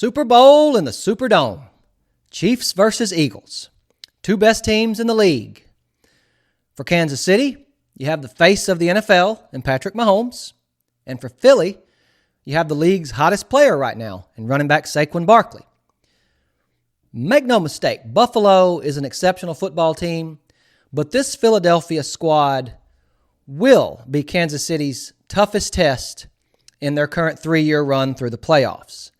Super Bowl in the Superdome. Chiefs versus Eagles. Two best teams in the league. For Kansas City, you have the face of the NFL in Patrick Mahomes. And for Philly, you have the league's hottest player right now in running back Saquon Barkley. Make no mistake, Buffalo is an exceptional football team, but this Philadelphia squad will be Kansas City's toughest test in their current 3-year run through the playoffs.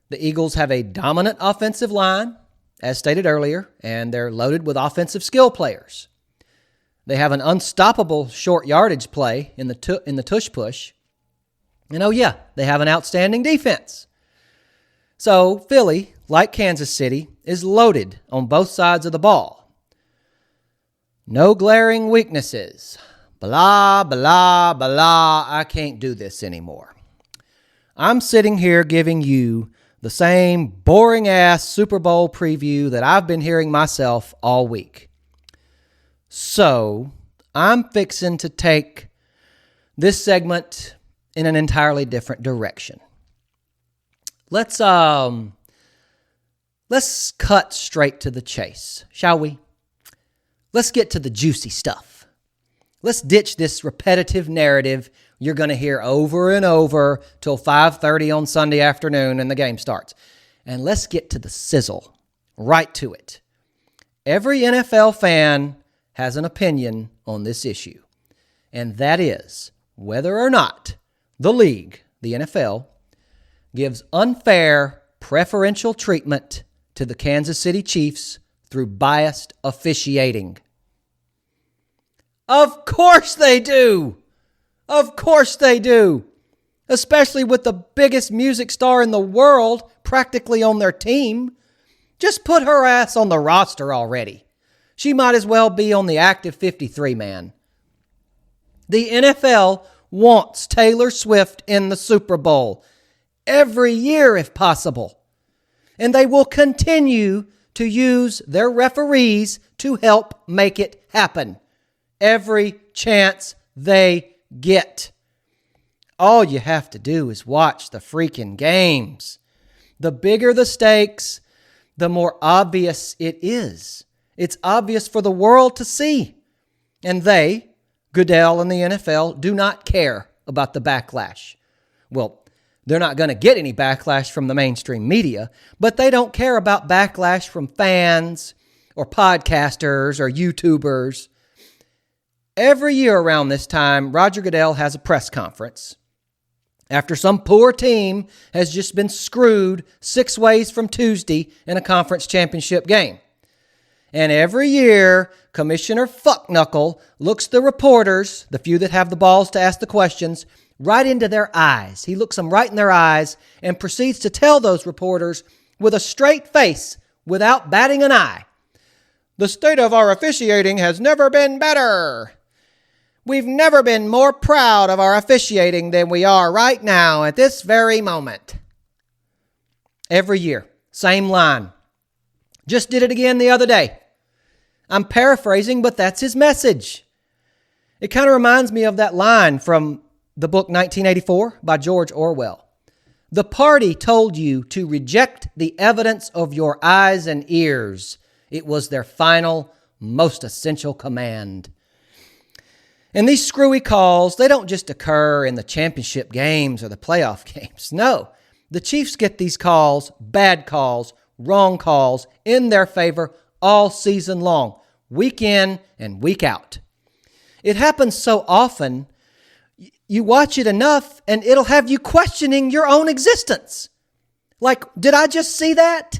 The Eagles have a dominant offensive line, as stated earlier, and they're loaded with offensive skill players. They have an unstoppable short yardage play in the tush push. And oh yeah, they have an outstanding defense. So Philly, like Kansas City, is loaded on both sides of the ball. No glaring weaknesses. Blah, blah, blah. I can't do this anymore. I'm sitting here giving you the same boring-ass Super Bowl preview that I've been hearing myself all week. So, I'm fixing to take this segment in an entirely different direction. Let's cut straight to the chase, shall we? Let's get to the juicy stuff. Let's ditch this repetitive narrative you're going to hear over and over till 5:30 on Sunday afternoon and the game starts. And let's get to the sizzle, right to it. Every NFL fan has an opinion on this issue, and that is whether or not the league, the NFL, gives unfair preferential treatment to the Kansas City Chiefs through biased officiating. Of course they do! Of course they do! Especially with the biggest music star in the world practically on their team. Just put her ass on the roster already. She might as well be on the active 53 man. The NFL wants Taylor Swift in the Super Bowl every year if possible. And they will continue to use their referees to help make it happen every chance they get. All you have to do is watch the freaking games. The bigger the stakes, the more obvious it is. It's obvious for the world to see. And they, Goodell and the NFL, do not care about the backlash. Well, they're not going to get any backlash from the mainstream media, but they don't care about backlash from fans or podcasters or YouTubers. Every year around this time, Roger Goodell has a press conference after some poor team has just been screwed 6 ways from Tuesday in a conference championship game. And every year, Commissioner Fuckknuckle looks the reporters, the few that have the balls to ask the questions, right into their eyes. He looks them right in their eyes and proceeds to tell those reporters with a straight face, without batting an eye, "The state of our officiating has never been better. We've never been more proud of our officiating than we are right now at this very moment." Every year, same line. Just did it again the other day. I'm paraphrasing, but that's his message. It kind of reminds me of that line from the book 1984 by George Orwell. "The party told you to reject the evidence of your eyes and ears. It was their final, most essential command." And these screwy calls, they don't just occur in the championship games or the playoff games. No, the Chiefs get these calls, bad calls, wrong calls, in their favor all season long, week in and week out. It happens so often, you watch it enough and it'll have you questioning your own existence. Like, did I just see that?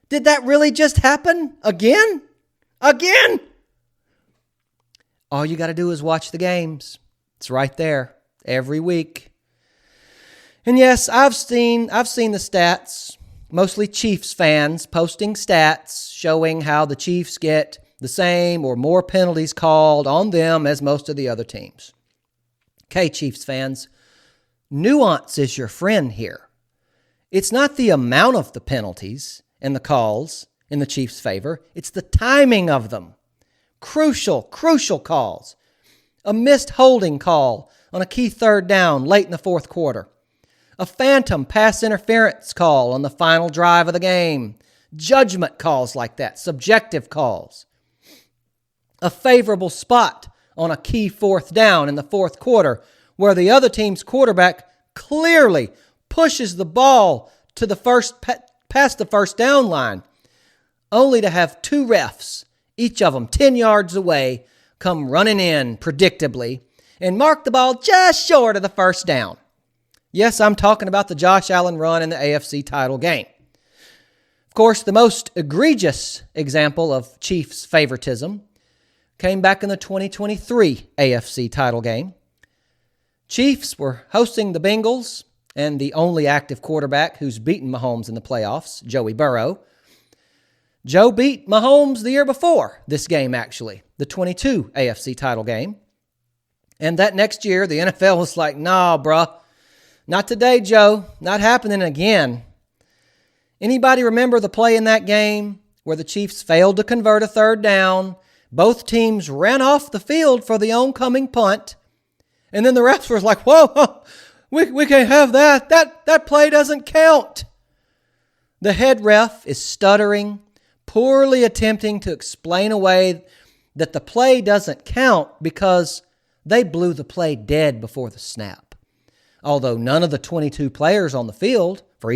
Did that really just happen? Again? Again? All you got to do is watch the games. It's right there every week. And yes, I've seen the stats, mostly Chiefs fans posting stats showing how the Chiefs get the same or more penalties called on them as most of the other teams. Okay, Chiefs fans, nuance is your friend here. It's not the amount of the penalties and the calls in the Chiefs' favor. It's the timing of them. Crucial calls. A missed holding call on a key third down late in the fourth quarter. a phantom pass interference call on the final drive of the game, judgment calls like that, subjective calls, a favorable spot on a key fourth down in the fourth quarter where the other team's quarterback clearly pushes the ball to the past the first down line, only to have two refs, each of them 10 yards away, come running in predictably and mark the ball just short of the first down. Yes, I'm talking about the Josh Allen run in the AFC title game. Of course, the most egregious example of Chiefs favoritism came back in the 2023 AFC title game. Chiefs were hosting the Bengals, and the only active quarterback who's beaten Mahomes in the playoffs, Joey Burrow. Joe beat Mahomes the year before this game, actually, the 22 AFC title game. And that next year, the NFL was like, nah, bruh, not today, Joe. Not happening again. Anybody remember the play in that game where the Chiefs failed to convert a third down? Both teams ran off the field for the oncoming punt. And then the refs were like, whoa, we can't have that. That play doesn't count. The head ref is stuttering, poorly attempting to explain away that the play doesn't count because they blew the play dead before the snap. Although none of the 22 players on the field for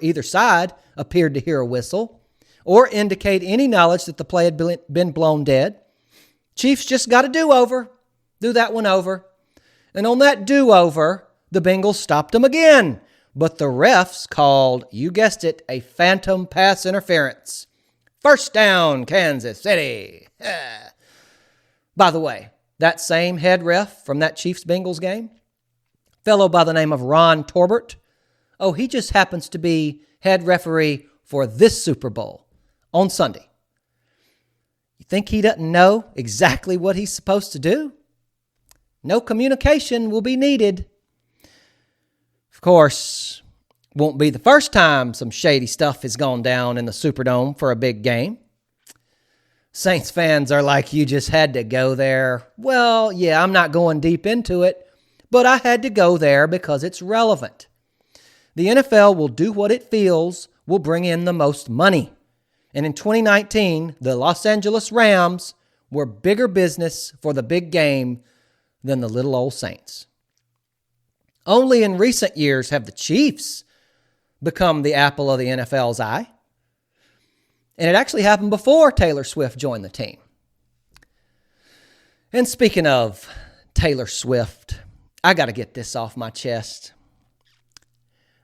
either side appeared to hear a whistle or indicate any knowledge that the play had been blown dead. Chiefs just got a do-over. Do that one over. And on that do-over, the Bengals stopped them again. But the refs called, you guessed it, a phantom pass interference. First down, Kansas City. By the way, that same head ref from that Chiefs-Bengals game, fellow by the name of Ron Torbert, he just happens to be head referee for this Super Bowl on Sunday. You think he doesn't know exactly what he's supposed to do? No communication will be needed. Of course, won't be the first time some shady stuff has gone down in the Superdome for a big game. Saints fans are like, you just had to go there. Well, yeah, I'm not going deep into it, but I had to go there because it's relevant. The NFL will do what it feels will bring in the most money. And in 2019, the Los Angeles Rams were bigger business for the big game than the little old Saints. Only in recent years have the Chiefs become the apple of the NFL's eye. And it actually happened before Taylor Swift joined the team. And speaking of Taylor Swift, I got to get this off my chest.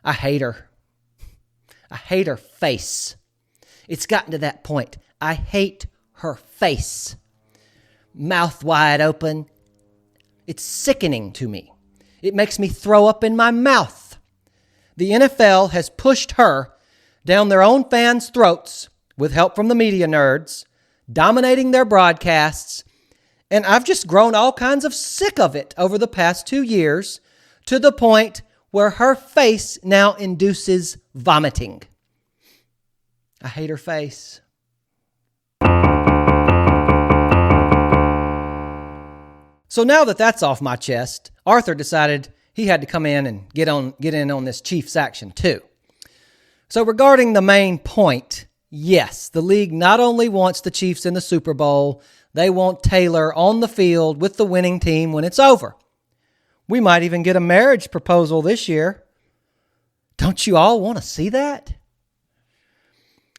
I hate her. I hate her face. It's gotten to that point. I hate her face. Mouth wide open. It's sickening to me. It makes me throw up in my mouth. The NFL has pushed her down their own fans' throats with help from the media nerds, dominating their broadcasts, and I've just grown all kinds of sick of it over the past 2 years to the point where her face now induces vomiting. I hate her face. So now that that's off my chest, Arthur decided he had to come in and get in on this Chiefs action too. So regarding the main point, yes, the league not only wants the Chiefs in the Super Bowl, they want Taylor on the field with the winning team when it's over. We might even get a marriage proposal this year. Don't you all want to see that?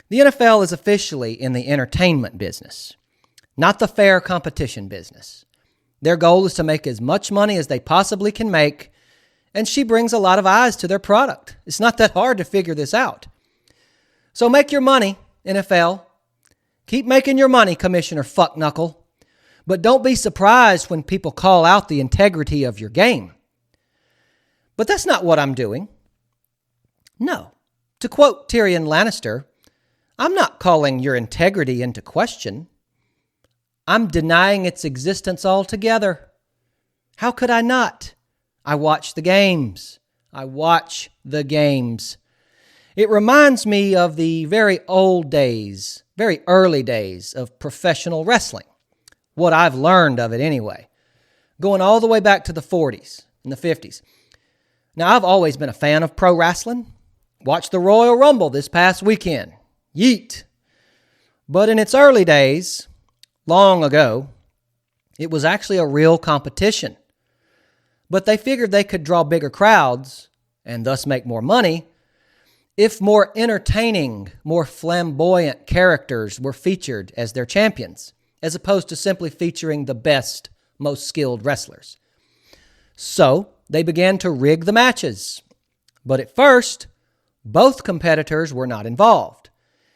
The NFL is officially in the entertainment business, not the fair competition business. Their goal is to make as much money as they possibly can make, and she brings a lot of eyes to their product. It's not that hard to figure this out. So make your money, NFL. Keep making your money, Commissioner Fuckknuckle. But don't be surprised when people call out the integrity of your game. But that's not what I'm doing. No. To quote Tyrion Lannister, I'm not calling your integrity into question. I'm denying its existence altogether. How could I not? I watch the games. I watch the games. It reminds me of the very old days, very early days of professional wrestling. What I've learned of it anyway. Going all the way back to the 40s and the 50s. Now, I've always been a fan of pro wrestling. Watched the Royal Rumble this past weekend. Yeet. But in its early days, long ago, it was actually a real competition. But they figured they could draw bigger crowds and thus make more money if more entertaining, more flamboyant characters were featured as their champions, as opposed to simply featuring the best, most skilled wrestlers. So they began to rig the matches. But at first, both competitors were not involved.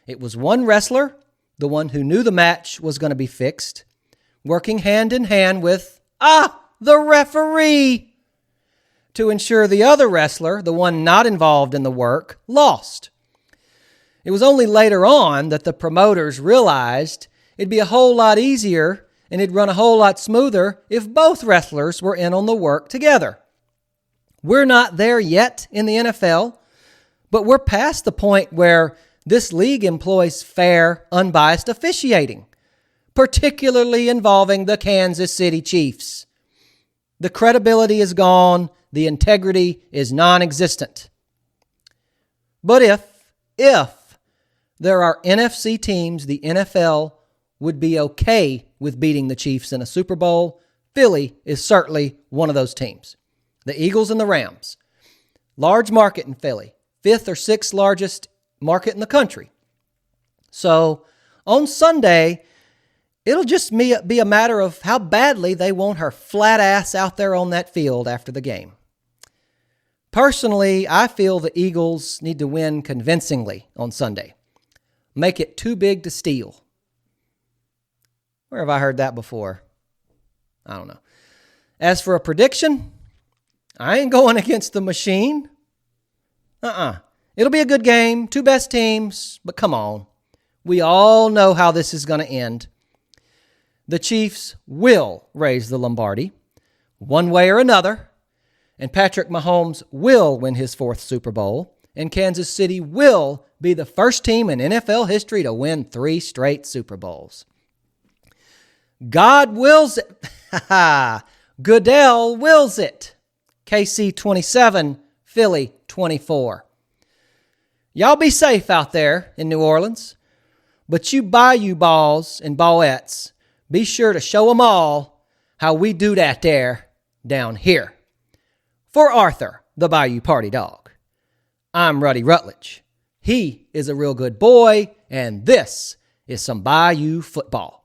It was one wrestler, the one who knew the match was going to be fixed, working hand in hand with, the referee, to ensure the other wrestler, the one not involved in the work, lost. It was only later on that the promoters realized it'd be a whole lot easier and it'd run a whole lot smoother if both wrestlers were in on the work together. We're not there yet in the NFL, but we're past the point where this league employs fair, unbiased officiating, particularly involving the Kansas City Chiefs. The credibility is gone. The integrity is non-existent. But if there are NFC teams the NFL would be okay with beating the Chiefs in a Super Bowl, Philly is certainly one of those teams. The Eagles and the Rams. Large market in Philly. 5th or 6th largest market in the country. So on Sunday, it'll just be a matter of how badly they want her flat ass out there on that field after the game. Personally, I feel the Eagles need to win convincingly on Sunday. Make it too big to steal. Where have I heard that before? I don't know. As for a prediction, I ain't going against the machine. It'll be a good game, 2 best teams, but come on. We all know how this is going to end. The Chiefs will raise the Lombardi, one way or another, and Patrick Mahomes will win his 4th Super Bowl, and Kansas City will be the first team in NFL history to win 3 straight Super Bowls. God wills it. Goodell wills it. KC 27, Philly 24. Y'all be safe out there in New Orleans, but you Bayou balls and ballettes, be sure to show them all how we do that there down here. For Arthur, the Bayou Party Dog, I'm Ruddy Rutledge. He is a real good boy, and this is some Bayou football.